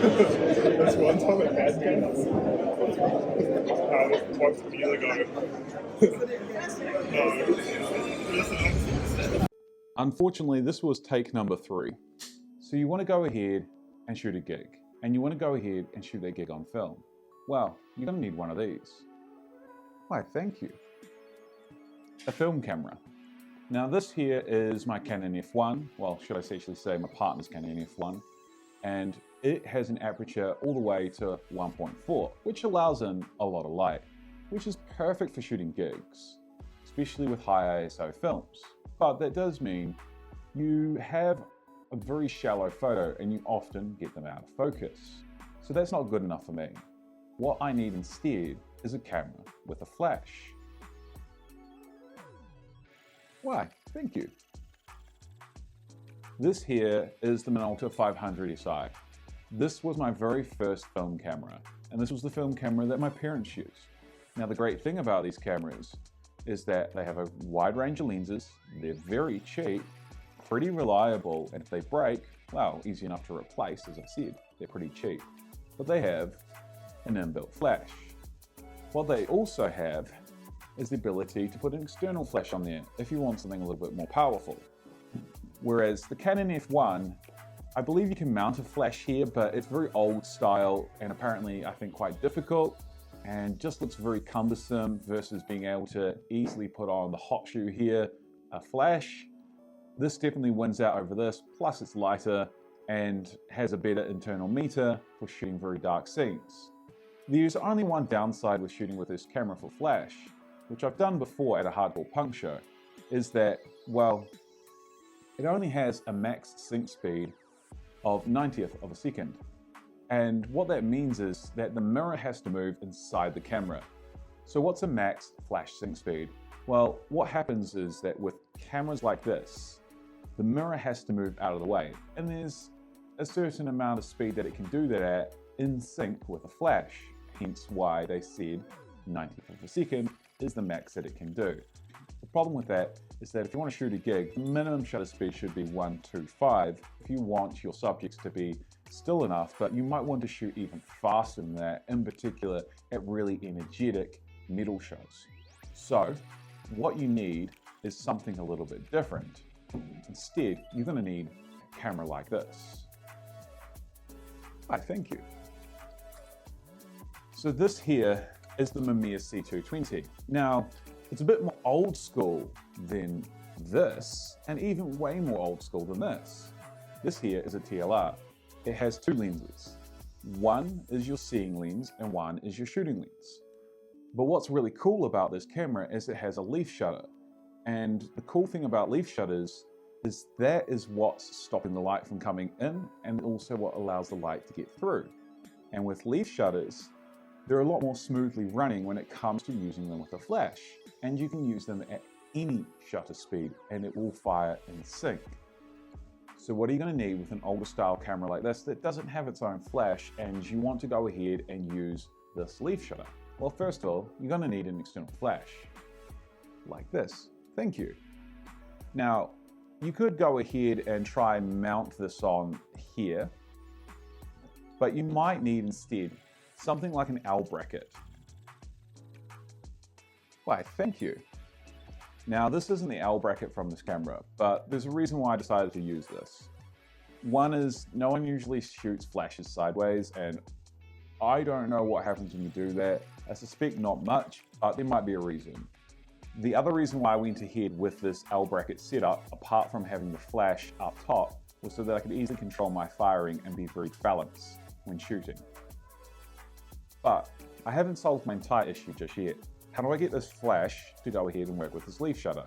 This one time at Adkins, this once a year ago. Unfortunately, this was take number 3. So you want to go ahead and shoot a gig, and you want to go ahead and shoot that gig on film. Well, you're going to need one of these. Why, thank you. A film camera. Now this here is my Canon F1, well, should I actually say my partner's Canon F1, and it has an aperture all the way to 1.4, which allows in a lot of light, which is perfect for shooting gigs, especially with high ISO films. But that does mean you have a very shallow photo and you often get them out of focus. So that's not good enough for me. What I need instead is a camera with a flash. Why, thank you. This here is the Minolta 500 SI. This was my very first film camera, and this was the film camera that my parents used. Now the great thing about these cameras is that they have a wide range of lenses, they're very cheap, pretty reliable, and if they break, well, easy enough to replace, as I said, they're pretty cheap. But they have an inbuilt flash. What they also have is the ability to put an external flash on there if you want something a little bit more powerful. Whereas the Canon F1, I believe you can mount a flash here, but it's very old style and apparently I think quite difficult and just looks very cumbersome versus being able to easily put on the hot shoe here, a flash. This definitely wins out over this, plus it's lighter and has a better internal meter for shooting very dark scenes. There's only one downside with shooting with this camera for flash, which I've done before at a hardcore punk show, is that, well, it only has a max sync speed of 90th of a second. And what that means is that the mirror has to move inside the camera. So what's a max flash sync speed? Well, what happens is that with cameras like this, the mirror has to move out of the way. And there's a certain amount of speed that it can do that at in sync with a flash. Hence why they said 90th of a second is the max that it can do. The problem with that is that if you want to shoot a gig, the minimum shutter speed should be 125 if you want your subjects to be still enough, but you might want to shoot even faster than that, in particular at really energetic metal shows. So what you need is something a little bit different. Instead, you're going to need a camera like this. Why, thank you. So this here is the Mamiya C220. Now, it's a bit more old school than this, and even way more old school than this. This here is a TLR. It has two lenses. One is your seeing lens and one is your shooting lens. But what's really cool about this camera is it has a leaf shutter. And the cool thing about leaf shutters is that is what's stopping the light from coming in and also what allows the light to get through. And with leaf shutters, they're a lot more smoothly running when it comes to using them with a flash. And you can use them at any shutter speed and it will fire in sync. So what are you going to need with an older style camera like this that doesn't have its own flash and you want to go ahead and use this leaf shutter? Well, first of all, you're going to need an external flash like this. Thank you. Now, you could go ahead and try and mount this on here, but you might need instead something like an L bracket. Why, thank you. Now, this isn't the L bracket from this camera, but there's a reason why I decided to use this. One is no one usually shoots flashes sideways, and I don't know what happens when you do that. I suspect not much, but there might be a reason. The other reason why I went ahead with this L bracket setup, apart from having the flash up top, was so that I could easily control my firing and be very balanced when shooting. But I haven't solved my entire issue just yet. How do I get this flash to go ahead and work with this leaf shutter?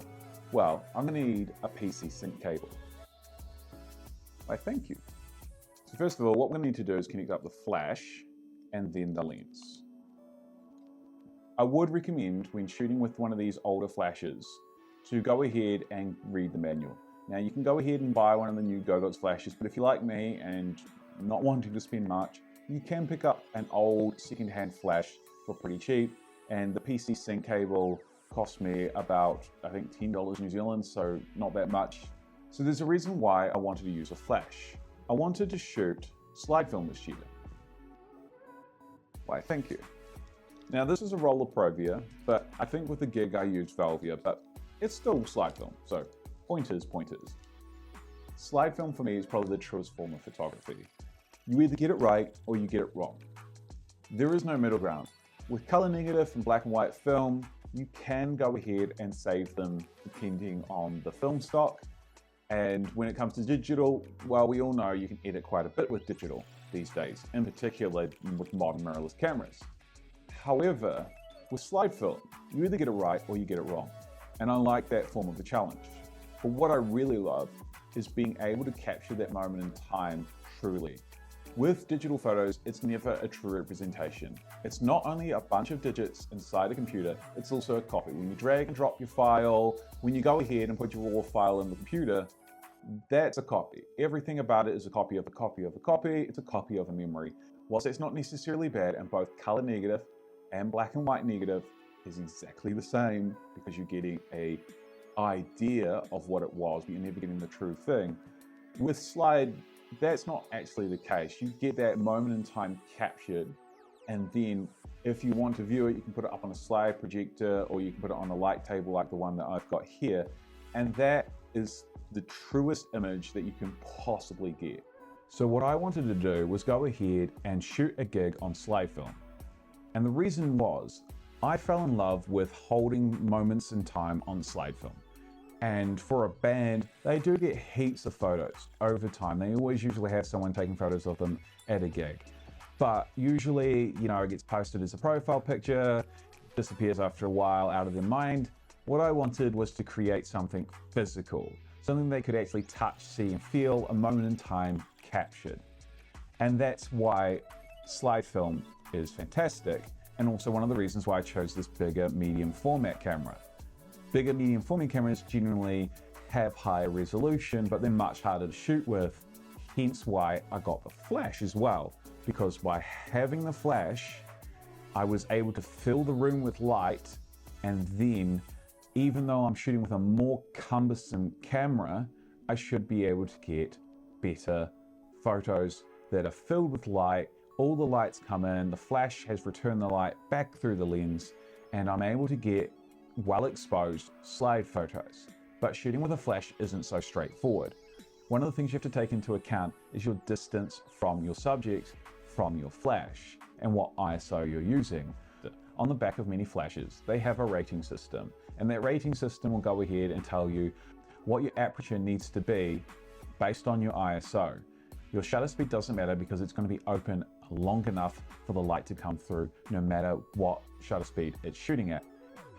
Well, I'm going to need a PC sync cable. Why, thank you. So first of all, what we're going to need to do is connect up the flash and then the lens. I would recommend when shooting with one of these older flashes to go ahead and read the manual. Now you can go ahead and buy one of the new Godox flashes, but if you're like me and not wanting to spend much, you can pick up an old secondhand flash for pretty cheap. And the PC sync cable cost me about, I think, $10 New Zealand, so not that much. So there's a reason why I wanted to use a flash. I wanted to shoot slide film this year. Why, thank you. Now this is a roller Provia, but I think with the gig I used Velvia, but it's still slide film, so pointers. Slide film for me is probably the truest form of photography. You either get it right or you get it wrong. There is no middle ground. With color negative and black and white film, you can go ahead and save them depending on the film stock. And when it comes to digital, well, we all know you can edit quite a bit with digital these days, in particular with modern mirrorless cameras. However, with slide film, you either get it right or you get it wrong. And I like that form of the challenge. But what I really love is being able to capture that moment in time truly. With digital photos, it's never a true representation. It's not only a bunch of digits inside a computer, it's also a copy. When you drag and drop your file, when you go ahead and put your raw file in the computer, that's a copy. Everything about it is a copy of a copy of a copy. It's a copy of a memory. Whilst it's not necessarily bad, and both color negative and black and white negative is exactly the same because you're getting a idea of what it was, but you're never getting the true thing. With slide, that's not actually the case. You get that moment in time captured, and then if you want to view it, you can put it up on a slide projector or you can put it on a light table like the one that I've got here. And that is the truest image that you can possibly get. So what I wanted to do was go ahead and shoot a gig on slide film. And the reason was, I fell in love with holding moments in time on slide film. And for a band, they do get heaps of photos over time. They always usually have someone taking photos of them at a gig. But usually, it gets posted as a profile picture, disappears after a while out of their mind. What I wanted was to create something physical, something they could actually touch, see, and feel, a moment in time captured. And that's why slide film is fantastic, and also one of the reasons why I chose this bigger medium format camera. Bigger medium format cameras generally have higher resolution, but they're much harder to shoot with, hence why I got the flash as well, because by having the flash, I was able to fill the room with light, and then even though I'm shooting with a more cumbersome camera, I should be able to get better photos that are filled with light. All the lights come in, the flash has returned the light back through the lens, and I'm able to get well exposed slide photos. But shooting with a flash isn't so straightforward. One of the things you have to take into account is your distance from your subject, from your flash, and what ISO you're using. On the back of many flashes, they have a rating system, and that rating system will go ahead and tell you what your aperture needs to be based on your ISO. Your shutter speed doesn't matter because it's going to be open long enough for the light to come through no matter what shutter speed it's shooting at.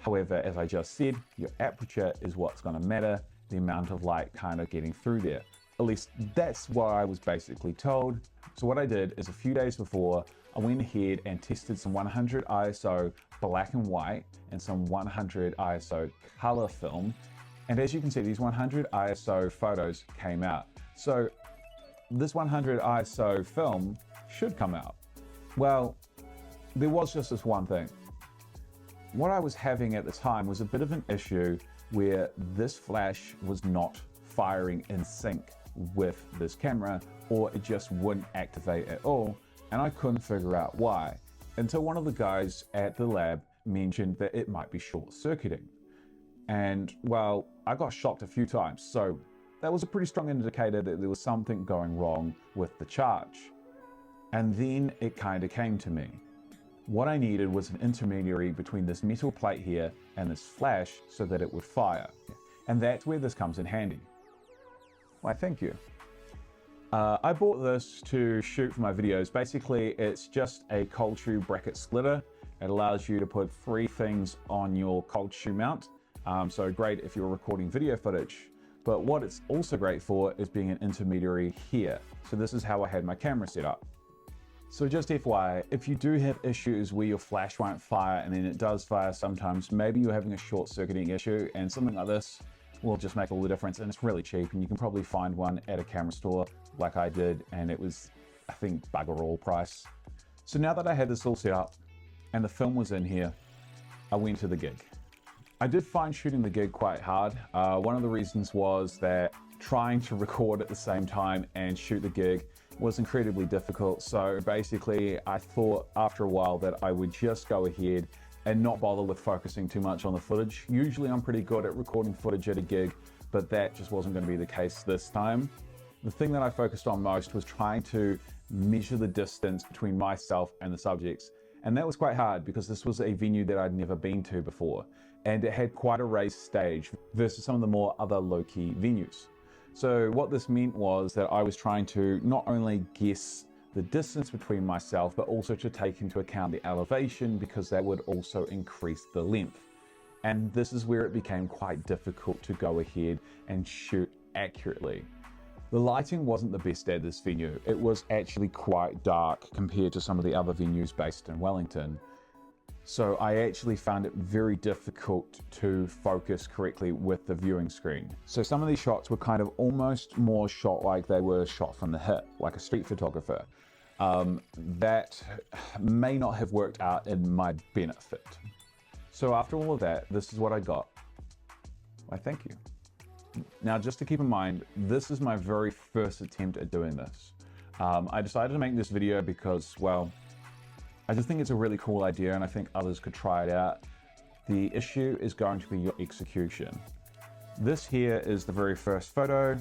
However, as I just said, your aperture is what's going to matter, the amount of light kind of getting through there. At least that's what I was basically told. So what I did is a few days before, I went ahead and tested some 100 ISO black and white and some 100 ISO color film. And as you can see, these 100 ISO photos came out. So this 100 ISO film should come out. Well, there was just this one thing. What I was having at the time was a bit of an issue where this flash was not firing in sync with this camera, or it just wouldn't activate at all, and I couldn't figure out why, until one of the guys at the lab mentioned that it might be short-circuiting. And well, I got shocked a few times, so that was a pretty strong indicator that there was something going wrong with the charge. And then it kind of came to me. What I needed was an intermediary between this metal plate here and this flash so that it would fire. And that's where this comes in handy. Why, thank you. I bought this to shoot for my videos. Basically, it's just a cold shoe bracket splitter. It allows you to put 3 things on your cold shoe mount. So great if you're recording video footage. But what it's also great for is being an intermediary here. So this is how I had my camera set up. So just FYI, if you do have issues where your flash won't fire and then it does fire sometimes, maybe you're having a short circuiting issue, and something like this will just make all the difference, and it's really cheap, and you can probably find one at a camera store like I did, and it was, I think, bugger all price. So now that I had this all set up and the film was in here, I went to the gig. I did find shooting the gig quite hard. One of the reasons was that trying to record at the same time and shoot the gig was incredibly difficult. So basically I thought after a while that I would just go ahead and not bother with focusing too much on the footage. Usually I'm pretty good at recording footage at a gig, but that just wasn't going to be the case this time. The thing that I focused on most was trying to measure the distance between myself and the subjects. And that was quite hard because this was a venue that I'd never been to before. And it had quite a raised stage versus some of the more other low-key venues. So what this meant was that I was trying to not only guess the distance between myself, but also to take into account the elevation, because that would also increase the length. And this is where it became quite difficult to go ahead and shoot accurately. The lighting wasn't the best at this venue. It was actually quite dark compared to some of the other venues based in Wellington. So I actually found it very difficult to focus correctly with the viewing screen. So some of these shots were kind of almost more shot like they were shot from the hip, like a street photographer. That may not have worked out in my benefit. So after all of that, this is what I got. Why, thank you. Now, just to keep in mind, this is my very first attempt at doing this. I decided to make this video because, well, I just think it's a really cool idea and I think others could try it out. The issue is going to be your execution. This here is the very first photo.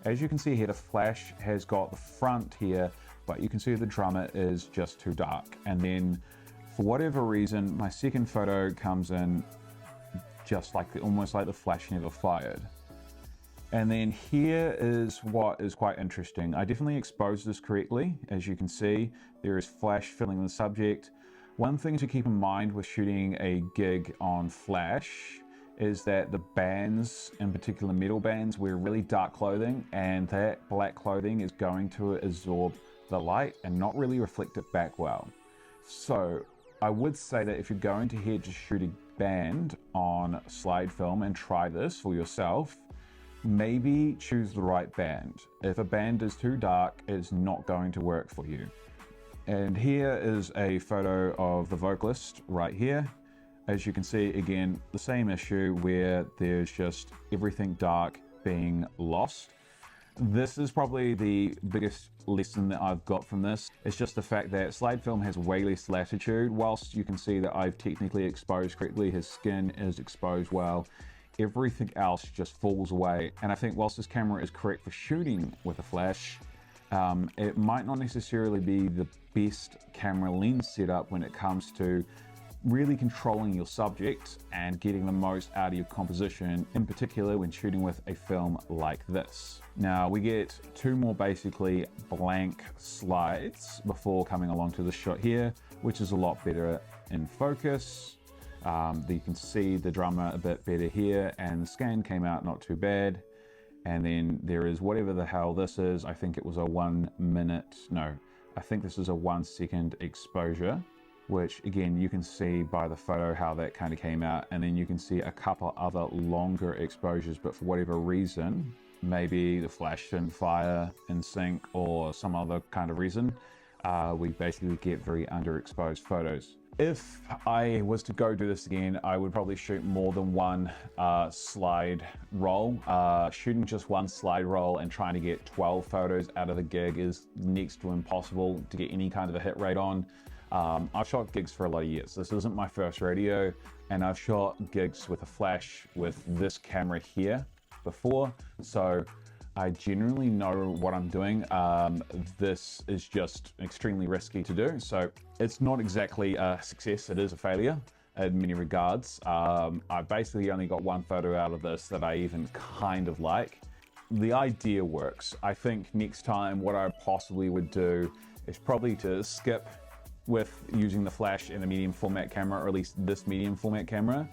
As you can see here, the flash has got the front here, but you can see the drummer is just too dark. And then for whatever reason, my second photo comes in just like almost like the flash never fired. And then here is what is quite interesting. I definitely exposed this correctly. As you can see, there is flash filling the subject. One thing to keep in mind with shooting a gig on flash is that the bands, in particular metal bands, wear really dark clothing, and that black clothing is going to absorb the light and not really reflect it back well. So I would say that if you're going to head to shoot a band on slide film and try this for yourself, maybe choose the right band. If a band is too dark, it's not going to work for you. And here is a photo of the vocalist right here. As you can see, again, the same issue where there's just everything dark being lost. This is probably the biggest lesson that I've got from this. It's just the fact that slide film has way less latitude. Whilst you can see that I've technically exposed correctly, his skin is exposed well, everything else just falls away. And I think whilst this camera is correct for shooting with a flash, it might not necessarily be the best camera lens setup when it comes to really controlling your subject and getting the most out of your composition, in particular when shooting with a film like this. Now we get two more basically blank slides before coming along to the shot here, which is a lot better in focus. You can see the drummer a bit better here, and the scan came out not too bad. And then there is whatever the hell this is. I think it was a 1 minute, no, I think this is a 1 second exposure, which again, you can see by the photo how that kind of came out. And then you can see a couple other longer exposures, but for whatever reason, maybe the flash didn't fire in sync or some other kind of reason, we basically get very underexposed photos. If I was to go do this again, I would probably shoot more than one slide roll. Shooting just one slide roll and trying to get 12 photos out of the gig is next to impossible to get any kind of a hit rate on. I've shot gigs for a lot of years. This isn't my first rodeo, and I've shot gigs with a flash with this camera here before, so I generally know what I'm doing. This is just extremely risky to do, so it's not exactly a success, it is a failure in many regards. I basically only got one photo out of this that I even kind of like. The idea works. I think next time what I possibly would do is probably to skip with using the flash in a medium format camera, or at least this medium format camera,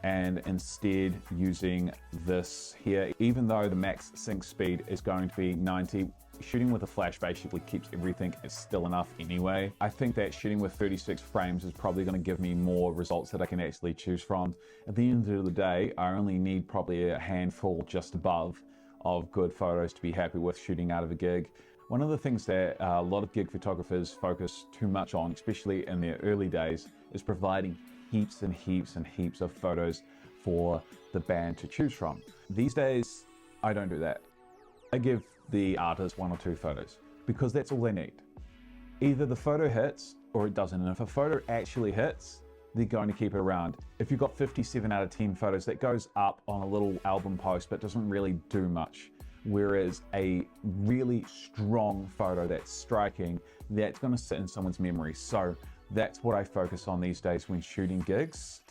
and instead using this here. Even though the max sync speed is going to be 90, shooting with a flash basically keeps everything still enough anyway. I think that shooting with 36 frames is probably going to give me more results that I can actually choose from. At the end of the day, I only need probably a handful just above of good photos to be happy with shooting out of a gig. One of the things that a lot of gig photographers focus too much on, especially in their early days, is providing heaps and heaps and heaps of photos for the band to choose from. These days, I don't do that. I give the artist 1 or 2 photos, because that's all they need. Either the photo hits or it doesn't. And if a photo actually hits, they're going to keep it around. If you've got 57 out of 10 photos, that goes up on a little album post, but doesn't really do much. Whereas a really strong photo that's striking, that's going to sit in someone's memory. So that's what I focus on these days when shooting gigs,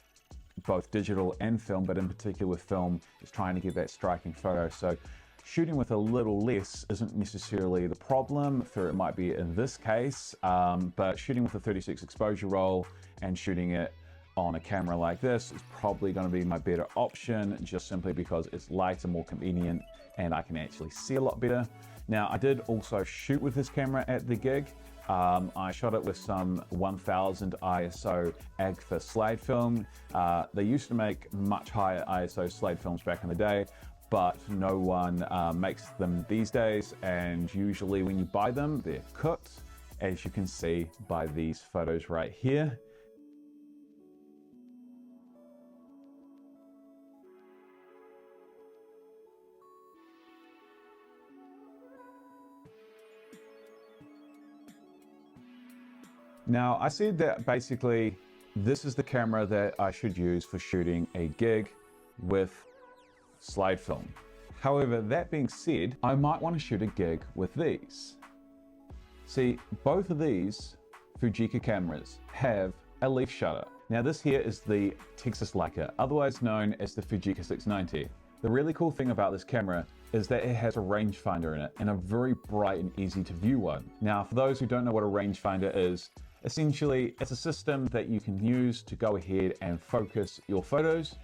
both digital and film, but in particular with film, is trying to get that striking photo. So shooting with a little less isn't necessarily the problem, for it might be in this case, but shooting with a 36 exposure roll and shooting it on a camera like this is probably going to be my better option, just simply because it's lighter, more convenient, and I can actually see a lot better. Now, I did also shoot with this camera at the gig. I shot it with some 1000 ISO Agfa slide film. They used to make much higher ISO slide films back in the day, but no one makes them these days, and usually when you buy them, they're cooked, as you can see by these photos right here. Now, I said that basically this is the camera that I should use for shooting a gig with slide film. However, that being said, I might want to shoot a gig with these. See, both of these Fujica cameras have a leaf shutter. Now this here is the Texas Leica, otherwise known as the Fujica 690. The really cool thing about this camera is that it has a rangefinder in it, and a very bright and easy to view one. Now, for those who don't know what a rangefinder is, essentially it's a system that you can use to go ahead and focus your photos.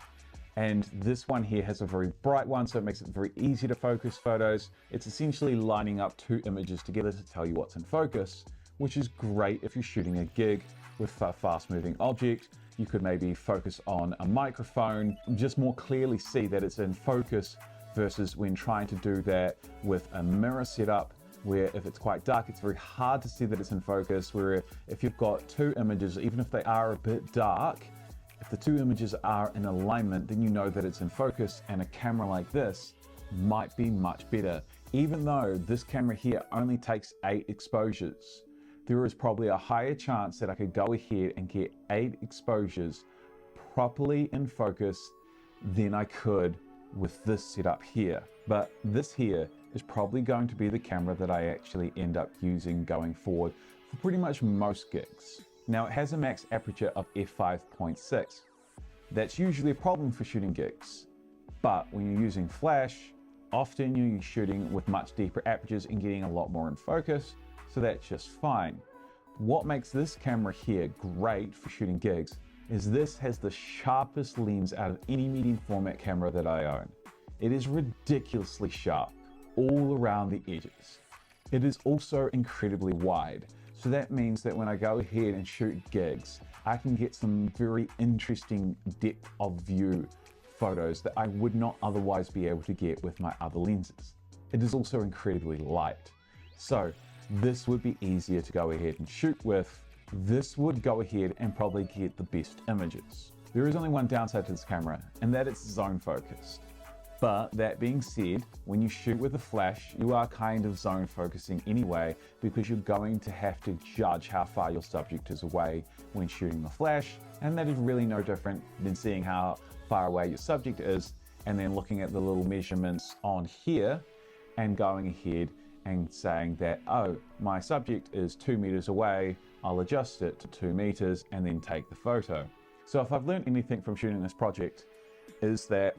And this one here has a very bright one, so it makes it very easy to focus photos. It's essentially lining up 2 images together to tell you what's in focus, which is great if you're shooting a gig with a fast moving object. You could maybe focus on a microphone, just more clearly see that it's in focus, versus when trying to do that with a mirror setup, where if it's quite dark, it's very hard to see that it's in focus. Where if you've got 2 images, even if they are a bit dark, if the 2 images are in alignment, then you know that it's in focus, and a camera like this might be much better. Even though this camera here only takes 8 exposures, there is probably a higher chance that I could go ahead and get 8 exposures properly in focus than I could with this setup here. But this here is probably going to be the camera that I actually end up using going forward for pretty much most gigs. Now, it has a max aperture of f5.6. That's usually a problem for shooting gigs, but when you're using flash, often you're shooting with much deeper apertures and getting a lot more in focus, so that's just fine. What makes this camera here great for shooting gigs is this has the sharpest lens out of any medium format camera that I own. It is ridiculously sharp all around the edges. It is also incredibly wide. So that means that when I go ahead and shoot gigs, I can get some very interesting depth of view photos that I would not otherwise be able to get with my other lenses. It is also incredibly light. So this would be easier to go ahead and shoot with. This would go ahead and probably get the best images. There is only one downside to this camera, and that it's zone focused. But that being said, when you shoot with a flash, you are kind of zone focusing anyway, because you're going to have to judge how far your subject is away when shooting the flash, and that is really no different than seeing how far away your subject is and then looking at the little measurements on here and going ahead and saying that, oh, my subject is 2 meters away, I'll adjust it to 2 meters and then take the photo. So if I've learned anything from shooting this project, is that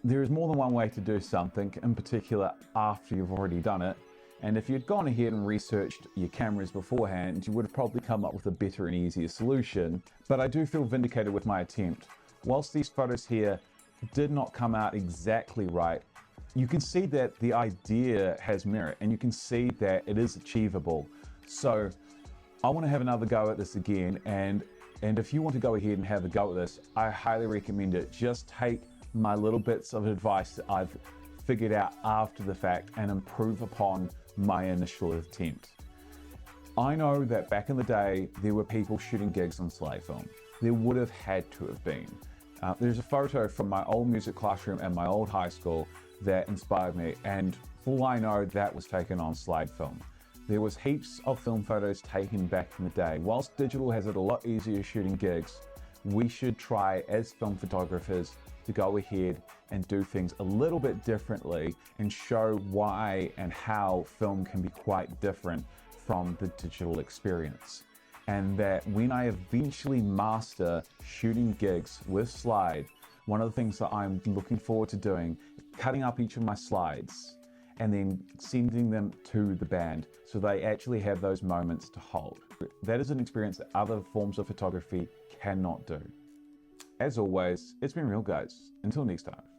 there is more than one way to do something, in particular after you've already done it. And if you'd gone ahead and researched your cameras beforehand, you would have probably come up with a better and easier solution. But I do feel vindicated with my attempt. Whilst these photos here did not come out exactly right, you can see that the idea has merit, and you can see that it is achievable. So I want to have another go at this again, and if you want to go ahead and have a go at this, I highly recommend it. Just take my little bits of advice that I've figured out after the fact and improve upon my initial attempt. I know that back in the day, there were people shooting gigs on slide film. There would have had to have been. There's a photo from my old music classroom and my old high school that inspired me, and For all I know, that was taken on slide film. There was heaps of film photos taken back in the day. Whilst digital has it a lot easier shooting gigs, we should try as film photographers to go ahead and do things a little bit differently and show why and how film can be quite different from the digital experience. And that when I eventually master shooting gigs with slide, one of the things that I'm looking forward to doing is cutting up each of my slides and then sending them to the band so they actually have those moments to hold. That is an experience that other forms of photography cannot do. As always, it's been real, guys. Until next time.